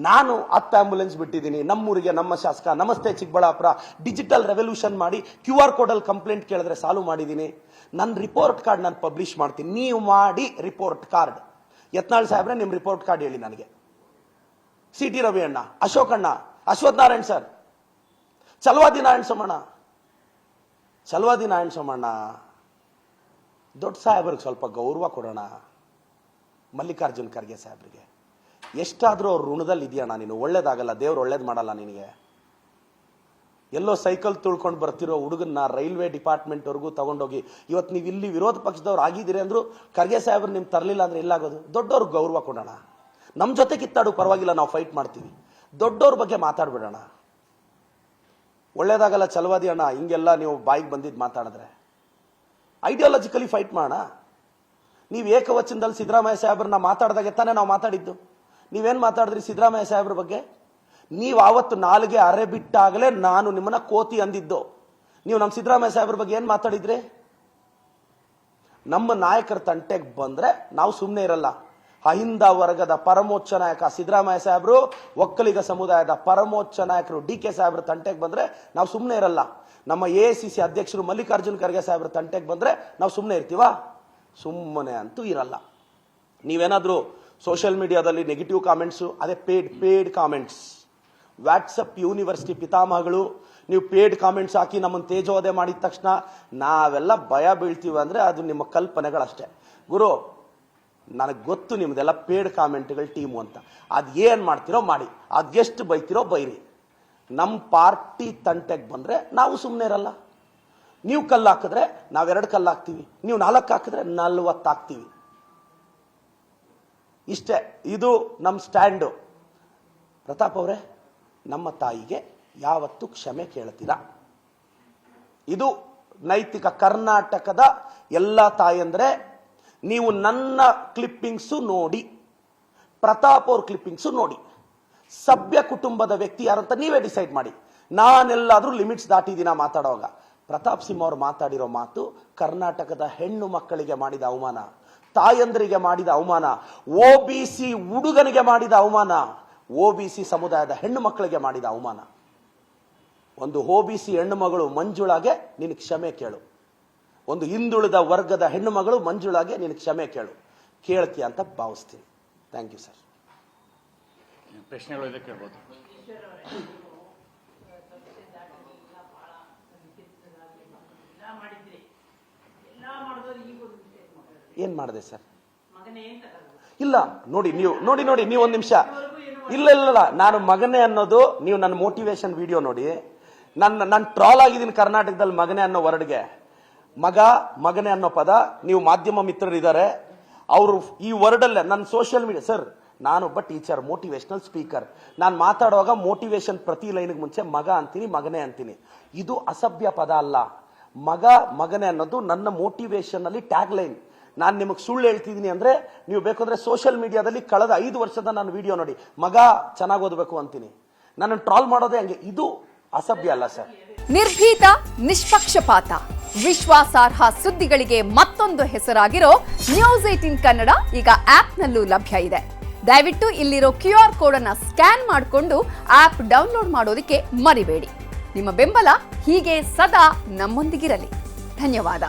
ನಾನು 10 ಆಂಬ್ಯುಲೆನ್ಸ್ ಬಿಟ್ಟಿದ್ದೀನಿ ನಮ್ಮೂರಿಗೆ, ನಮ್ಮ ಶಾಸಕ ನಮಸ್ತೆ ಚಿಕ್ಕಬಳ್ಳಾಪುರ ಡಿಜಿಟಲ್ ರೆವಲ್ಯೂಷನ್ ಮಾಡಿ QR ಕೋಡಲ್ಲಿ ಕಂಪ್ಲೇಂಟ್ ಕೇಳಿದ್ರೆ ಸಾಲ್ವ್ ಮಾಡಿದ್ದೀನಿ. ನನ್ನ ರಿಪೋರ್ಟ್ ಕಾರ್ಡ್ ನಾನು ಪಬ್ಲಿಷ್ ಮಾಡ್ತೀನಿ, ನೀವು ಮಾಡಿ ರಿಪೋರ್ಟ್ ಕಾರ್ಡ್. ಯತ್ನಾಳ್ ಸಾಹೇಬ್ರೆ ನಿಮ್ಮ ರಿಪೋರ್ಟ್ ಕಾರ್ಡ್ ಹೇಳಿ ನನಗೆ. CT ರವಿ ಅಣ್ಣ, ಅಶೋಕ್ ಅಣ್ಣ, ಅಶ್ವಥ್ ನಾರಾಯಣ್ ಸರ್, ಚಲವಾದಿ ನಾರಾಯಣ ಸೋಮಣ್ಣ, ದೊಡ್ಡ ಸಾಹೇಬ್ರಿಗೆ ಸ್ವಲ್ಪ ಗೌರವ ಕೊಡೋಣ. ಮಲ್ಲಿಕಾರ್ಜುನ್ ಖರ್ಗೆ ಸಾಹೇಬ್ರಿಗೆ ಎಷ್ಟಾದ್ರೂ ಅವ್ರ ಋಣದಲ್ಲಿ ಇದೆಯಣ್ಣ ನೀನು. ಒಳ್ಳೇದಾಗಲ್ಲ, ದೇವ್ರು ಒಳ್ಳೇದು ಮಾಡಲ್ಲ ನಿನಗೆ. ಎಲ್ಲೋ ಸೈಕಲ್ ತುಳ್ಕೊಂಡು ಬರ್ತಿರೋ ಹುಡುಗನ್ನ ರೈಲ್ವೆ ಡಿಪಾರ್ಟ್ಮೆಂಟ್ ವರೆಗೂ ತಗೊಂಡೋಗಿ ಇವತ್ತು ನೀವು ಇಲ್ಲಿ ವಿರೋಧ ಪಕ್ಷದವ್ರು ಆಗಿದ್ದೀರಿ ಅಂದ್ರು ಖರ್ಗೆ ಸಾಹೇಬ್ರು ನಿಮ್ ತರಲಿಲ್ಲ ಅಂದ್ರೆ ಎಲ್ಲಾಗೋದು. ದೊಡ್ಡವ್ರಿಗೆ ಗೌರವ ಕೊಡೋಣ. ನಮ್ಮ ಜೊತೆ ಕಿತ್ತಾಡು ಪರವಾಗಿಲ್ಲ, ನಾವು ಫೈಟ್ ಮಾಡ್ತೀವಿ. ದೊಡ್ಡವ್ರ ಬಗ್ಗೆ ಮಾತಾಡ್ಬಿಡೋಣ. ಒಳ್ಳೇದಾಗಲ್ಲ ಚಲವಾದಿ ಅಣ್ಣ, ಹಿಂಗೆಲ್ಲ ನೀವು ಬಾಯಿಗೆ ಬಂದಿದ್ದು ಮಾತಾಡಿದ್ರೆ. ಐಡಿಯಾಲಜಿಕಲಿ ಫೈಟ್ ಮಾಡೋಣ. ನೀವು ಏಕವಚನದಲ್ಲಿ ಸಿದ್ದರಾಮಯ್ಯ ಸಾಹೇಬ್ರನ್ನ ಮಾತಾಡಿದಾಗೆ ತಾನೇ ನಾವು ಮಾತಾಡಿದ್ದು. ನೀವೇನ್ ಮಾತಾಡಿದ್ರಿ ಸಿದ್ದರಾಮಯ್ಯ ಸಾಹೇಬ್ರ ಬಗ್ಗೆ? ನೀವು ಆವತ್ತು ನಾಲ್ಗೆ ಅರೆ ಬಿಟ್ಟಾಗಲೇ ನಾನು ನಿಮ್ಮನ್ನ ಕೋತಿ ಅಂದಿದ್ದು. ನೀವು ನಮ್ಮ ಸಿದ್ದರಾಮಯ್ಯ ಸಾಹೇಬ್ರ ಬಗ್ಗೆ ಏನ್ ಮಾತಾಡಿದ್ರಿ? ನಮ್ಮ ನಾಯಕರ ತಂಟೆಗೆ ಬಂದ್ರೆ ನಾವು ಸುಮ್ಮನೆ ಇರಲ್ಲ. ಅಹಿಂದ ವರ್ಗದ ಪರಮೋಚ್ಚ ನಾಯಕ ಸಿದ್ದರಾಮಯ್ಯ ಸಾಹೇಬ್ರು, ಒಕ್ಕಲಿಗ ಸಮುದಾಯದ ಪರಮೋಚ್ಚ ನಾಯಕರು DK ಸಾಹೇಬ್ರ ತಂಟೆಗೆ ಬಂದ್ರೆ ನಾವು ಸುಮ್ಮನೆ ಇರಲ್ಲ. ನಮ್ಮ AICC ಅಧ್ಯಕ್ಷರು ಮಲ್ಲಿಕಾರ್ಜುನ್ ಖರ್ಗೆ ಸಾಹೇಬ್ರ ತಂಟೆಗೆ ಬಂದ್ರೆ ನಾವು ಸುಮ್ಮನೆ ಇರ್ತೀವಾ? ಸುಮ್ಮನೆ ಅಂತೂ ಇರಲ್ಲ. ನೀವೇನಾದ್ರೂ ಸೋಷಿಯಲ್ ಮೀಡಿಯಾದಲ್ಲಿ ನೆಗೆಟಿವ್ ಕಾಮೆಂಟ್ಸು, ಅದೇ ಪೇಡ್ ಕಾಮೆಂಟ್ಸ್, ವಾಟ್ಸಪ್ ಯೂನಿವರ್ಸಿಟಿ ಪಿತಾಮಹಗಳು ನೀವು ಪೇಡ್ ಕಾಮೆಂಟ್ಸ್ ಹಾಕಿ ನಮ್ಮನ್ನು ತೇಜೋವಧೆ ಮಾಡಿದ ತಕ್ಷಣ ನಾವೆಲ್ಲ ಭಯ ಬೀಳ್ತೀವಿ ಅಂದ್ರೆ ಅದು ನಿಮ್ಮ ಕಲ್ಪನೆಗಳಷ್ಟೇ. ಗುರು, ನನಗೆ ಗೊತ್ತು ನಿಮ್ದೆಲ್ಲ ಪೇಡ್ ಕಾಮೆಂಟ್ಗಳ ಟೀಮು ಅಂತ. ಅದು ಏನು ಮಾಡ್ತಿರೋ ಮಾಡಿ, ಅದೆಷ್ಟು ಬೈತಿರೋ ಬೈರಿ. ನಮ್ಮ ಪಾರ್ಟಿ ತಂಟೆಗೆ ಬಂದ್ರೆ ನಾವು ಸುಮ್ಮನೆ ಇರಲ್ಲ. ನೀವು ಕಲ್ಲು ಹಾಕಿದ್ರೆ ನಾವು 2 ಕಲ್ಲು ಹಾಕ್ತೀವಿ, ನೀವು 4 ಹಾಕಿದ್ರೆ 40 ಹಾಕ್ತೀವಿ. ಇಷ್ಟೇ, ಇದು ನಮ್ಮ ಸ್ಟ್ಯಾಂಡು. ಪ್ರತಾಪ್ ಅವರೇ, ನಮ್ಮ ತಾಯಿಗೆ ಯಾವತ್ತೂ ಕ್ಷಮೆ ಕೇಳ್ತೀರಾ? ಇದು ನೈತಿಕ. ಕರ್ನಾಟಕದ ಎಲ್ಲ ತಾಯಂದ್ರೆ ನೀವು ನನ್ನ ಕ್ಲಿಪ್ಪಿಂಗ್ಸು ನೋಡಿ, ಪ್ರತಾಪ್ ಅವ್ರ ಕ್ಲಿಪ್ಪಿಂಗ್ಸು ನೋಡಿ. ಸಭ್ಯ ಕುಟುಂಬದ ವ್ಯಕ್ತಿ ಯಾರಂತ ನೀವೇ ಡಿಸೈಡ್ ಮಾಡಿ. ನಾನೆಲ್ಲಾದ್ರೂ ಲಿಮಿಟ್ಸ್ ದಾಟಿದ್ದೀನ ಮಾತಾಡುವಾಗ? ಪ್ರತಾಪ್ ಸಿಂಹ ಅವರು ಮಾತಾಡಿರೋ ಮಾತು ಕರ್ನಾಟಕದ ಹೆಣ್ಣು ಮಕ್ಕಳಿಗೆ ಮಾಡಿದ ಅವಮಾನ, ತಾಯಂದರಿಗೆ ಮಾಡಿದ ಅವಮಾನ, OBC ಹುಡುಗನಿಗೆ ಮಾಡಿದ ಅವಮಾನ, OBC ಸಮುದಾಯದ ಹೆಣ್ಣು ಮಕ್ಕಳಿಗೆ ಮಾಡಿದ ಅವಮಾನ. ಒಂದು OBC ಹೆಣ್ಣು ಮಗಳು ಮಂಜುಳಾಗೆ ನಿನಗೆ ಕ್ಷಮೆ ಕೇಳು. ಒಂದು ಹಿಂದುಳಿದ ವರ್ಗದ ಹೆಣ್ಣು ಮಗಳು ಮಂಜುಳಾಗೆ ನಿನಗೆ ಕ್ಷಮೆ ಕೇಳು. ಕೇಳ್ತೀಯ ಅಂತ ಭಾವಿಸ್ತೀನಿ. Thank you sir. ಪ್ರಶ್ನೆಗಳು ಇದೆ, ಕೇಳ್ಬೋದು. ಏನ್ ಮಾಡಿದೆ ಸರ್? ಇಲ್ಲ ನೋಡಿ, ನೀವು ಒಂದ್ ನಿಮಿಷ. ಇಲ್ಲ, ನಾನು ಮಗನೇ ಅನ್ನೋದು, ನೀವು ನನ್ನ ಮೋಟಿವೇಶನ್ ವಿಡಿಯೋ ನೋಡಿ. ನಾನು ಟ್ರಾಲ್ ಆಗಿದ್ದೀನಿ ಕರ್ನಾಟಕದಲ್ಲಿ ಮಗನೇ ಅನ್ನೋ ವರ್ಡ್ಗೆ. ಮಗನೇ ಅನ್ನೋ ಪದ, ನೀವು ಮಾಧ್ಯಮ ಮಿತ್ರರು ಇದ್ದಾರೆ, ಅವರು ಈ ವರ್ಡಲ್ಲೇ ನನ್ನ ಸೋಷಿಯಲ್ ಮೀಡಿಯಾ. ಸರ್, ನಾನೊಬ್ಬ ಟೀಚರ್, ಮೋಟಿವೇಶನಲ್ ಸ್ಪೀಕರ್. ನಾನು ಮಾತಾಡುವಾಗ ಮೋಟಿವೇಶನ್ ಪ್ರತಿ ಲೈನ್ಗೆ ಮುಂಚೆ ಮಗ ಅಂತೀನಿ, ಮಗನೇ ಅಂತೀನಿ. ಇದು ಅಸಭ್ಯ ಪದ ಅಲ್ಲ. ಮಗನೇ ಅನ್ನೋದು ನನ್ನ ಮೋಟಿವೇಶನ್ ಅಲ್ಲಿ ಟ್ಯಾಗ್ ಲೈನ್. ನಾನು ನಿಮಗೆ ಸುಳ್ಳು ಹೇಳ್ತಿದ್ದೀನಿ ಅಂದ್ರೆ ನೀವು ಬೇಕಂದ್ರೆ ಸೋಷಿಯಲ್ ಮೀಡಿಯಾದಲ್ಲಿ ಕಳೆದ 5 ವರ್ಷದ ನಾನು ವಿಡಿಯೋ ನೋಡಿ, ಮಗ ಚೆನ್ನಾಗಿ ಓದಬೇಕು ಅಂತೀನಿ. ನನ್ನ ಟ್ರಾಲ್ ಮಾಡೋದೇ ಹಂಗೆ. ಇದು ಅಸಭ್ಯ ಅಲ್ಲ ಸರ್. ನಿರ್ಭೀತ, ನಿಷ್ಪಕ್ಷಪಾತ, ವಿಶ್ವಾಸಾರ್ಹ ಸುದ್ದಿಗಳಿಗೆ ಮತ್ತೊಂದು ಹೆಸರಾಗಿರೋ News18 ಕನ್ನಡ ಈಗ ಆಪ್ನಲ್ಲೂ ಲಭ್ಯ ಇದೆ. ದಯವಿಟ್ಟು ಇಲ್ಲಿರೋ QR ಕೋಡ್ ಅನ್ನ ಸ್ಕ್ಯಾನ್ ಮಾಡಿಕೊಂಡು ಆಪ್ ಡೌನ್ಲೋಡ್ ಮಾಡೋದಕ್ಕೆ ಮರಿಬೇಡಿ. ನಿಮ್ಮ ಬೆಂಬಲ ಹೀಗೆ ಸದಾ ನಮ್ಮೊಂದಿಗಿರಲಿ. ಧನ್ಯವಾದ.